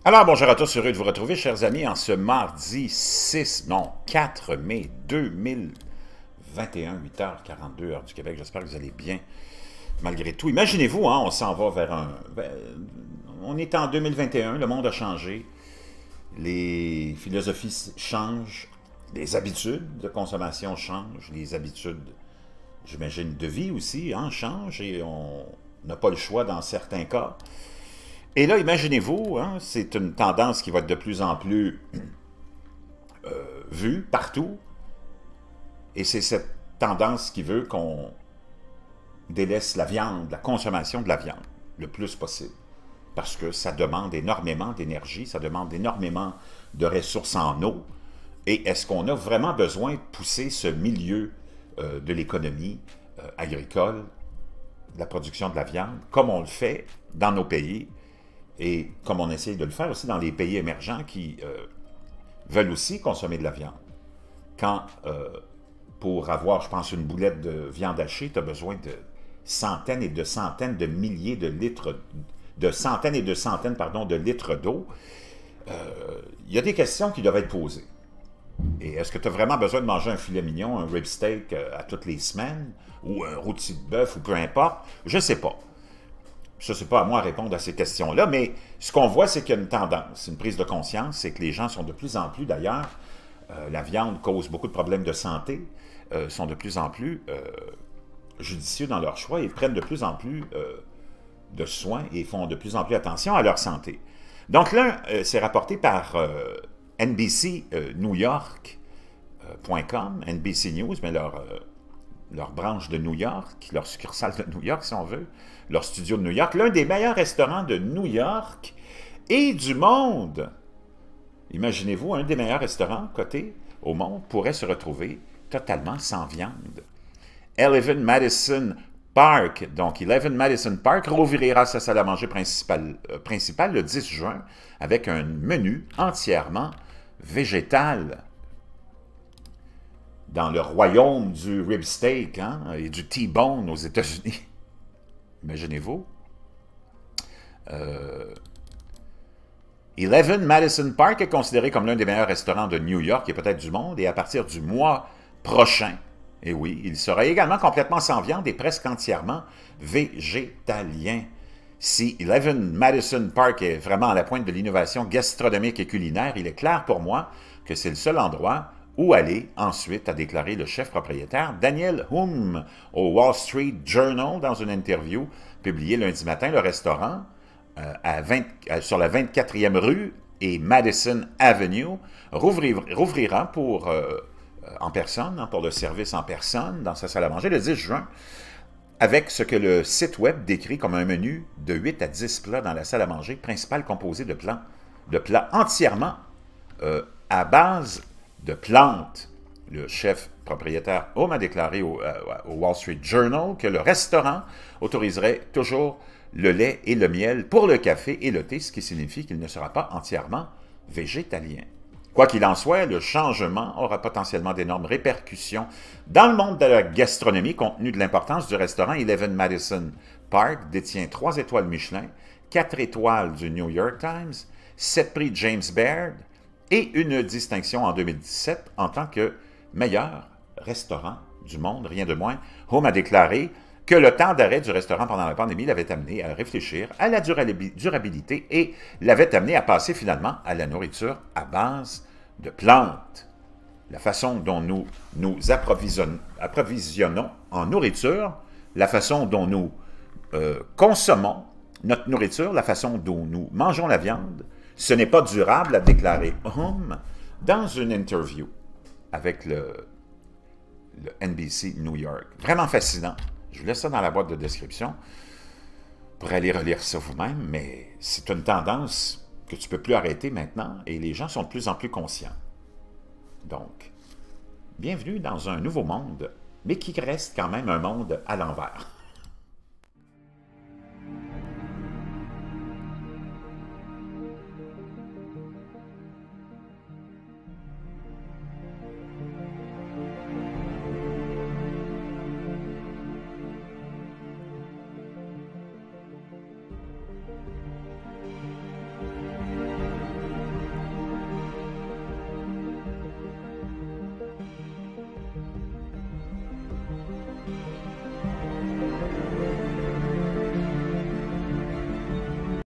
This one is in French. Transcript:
Alors, bonjour à tous, heureux de vous retrouver, chers amis, en ce mardi 4 mai 2021, 8h42, heure du Québec. J'espère que vous allez bien, malgré tout. Imaginez-vous, hein, on s'en va vers on est en 2021, le monde a changé, les philosophies changent, les habitudes de consommation changent, les habitudes, j'imagine, de vie aussi, hein, changent, et on n'a pas le choix dans certains cas. Et là, imaginez-vous, hein, c'est une tendance qui va être de plus en plus vue partout, et c'est cette tendance qui veut qu'on délaisse la viande, la consommation de la viande, le plus possible. Parce que ça demande énormément d'énergie, ça demande énormément de ressources en eau. Et est-ce qu'on a vraiment besoin de pousser ce milieu de l'économie agricole, de la production de la viande, comme on le fait dans nos pays, et comme on essaye de le faire aussi dans les pays émergents qui veulent aussi consommer de la viande. Quand, pour avoir, je pense, une boulette de viande hachée, tu as besoin de centaines et de centaines de milliers de litres, de centaines et de centaines, pardon, de litres d'eau. Il y a des questions qui doivent être posées. Et est-ce que tu as vraiment besoin de manger un filet mignon, un rib steak à toutes les semaines, ou un rôti de bœuf, ou peu importe? Je ne sais pas. Ça, c'est pas à moi à répondre à ces questions-là, mais ce qu'on voit, c'est qu'il y a une tendance, une prise de conscience, c'est que les gens sont de plus en plus, d'ailleurs, la viande cause beaucoup de problèmes de santé, sont de plus en plus judicieux dans leur choix et prennent de plus en plus de soins et font de plus en plus attention à leur santé. Donc là, c'est rapporté par NBC New York.com, NBC News, mais leur branche de New York, leur succursale de New York, si on veut, leur studio de New York, l'un des meilleurs restaurants de New York et du monde. Imaginez-vous, un des meilleurs restaurants cotés au monde pourrait se retrouver totalement sans viande. 11 Madison Park, donc 11 Madison Park, rouvrira sa salle à manger principale le 10 juin avec un menu entièrement végétal. Dans le royaume du rib steak hein, et du T-bone aux États-Unis. Imaginez-vous. 11 Madison Park est considéré comme l'un des meilleurs restaurants de New York et peut-être du monde, et à partir du mois prochain, et oui, il sera également complètement sans viande et presque entièrement végétalien. Si 11 Madison Park est vraiment à la pointe de l'innovation gastronomique et culinaire, il est clair pour moi que c'est le seul endroit où aller ensuite, a déclaré le chef propriétaire Daniel Humm au Wall Street Journal dans une interview publiée lundi matin. Le restaurant sur la 24e rue et Madison Avenue rouvrira en personne, hein, pour le service en personne dans sa salle à manger le 10 juin, avec ce que le site web décrit comme un menu de 8 à 10 plats dans la salle à manger principale composée de plats entièrement à base de plantes. Le chef propriétaire Humm a déclaré au Wall Street Journal que le restaurant autoriserait toujours le lait et le miel pour le café et le thé, ce qui signifie qu'il ne sera pas entièrement végétalien. Quoi qu'il en soit, le changement aura potentiellement d'énormes répercussions dans le monde de la gastronomie, compte tenu de l'importance du restaurant. 11 Madison Park détient 3 étoiles Michelin, 4 étoiles du New York Times, 7 prix James Beard, et une distinction en 2017 en tant que meilleur restaurant du monde, rien de moins. Humm a déclaré que le temps d'arrêt du restaurant pendant la pandémie l'avait amené à réfléchir à la durabilité et l'avait amené à passer finalement à la nourriture à base de plantes. La façon dont nous nous approvisionnons en nourriture, la façon dont nous consommons notre nourriture, la façon dont nous mangeons la viande, ce n'est pas durable, a déclaré Humm dans une interview avec le NBC New York. Vraiment fascinant. Je vous laisse ça dans la boîte de description pour aller relire ça vous-même, mais c'est une tendance que tu ne peux plus arrêter maintenant et les gens sont de plus en plus conscients. Donc, bienvenue dans un nouveau monde, mais qui reste quand même un monde à l'envers.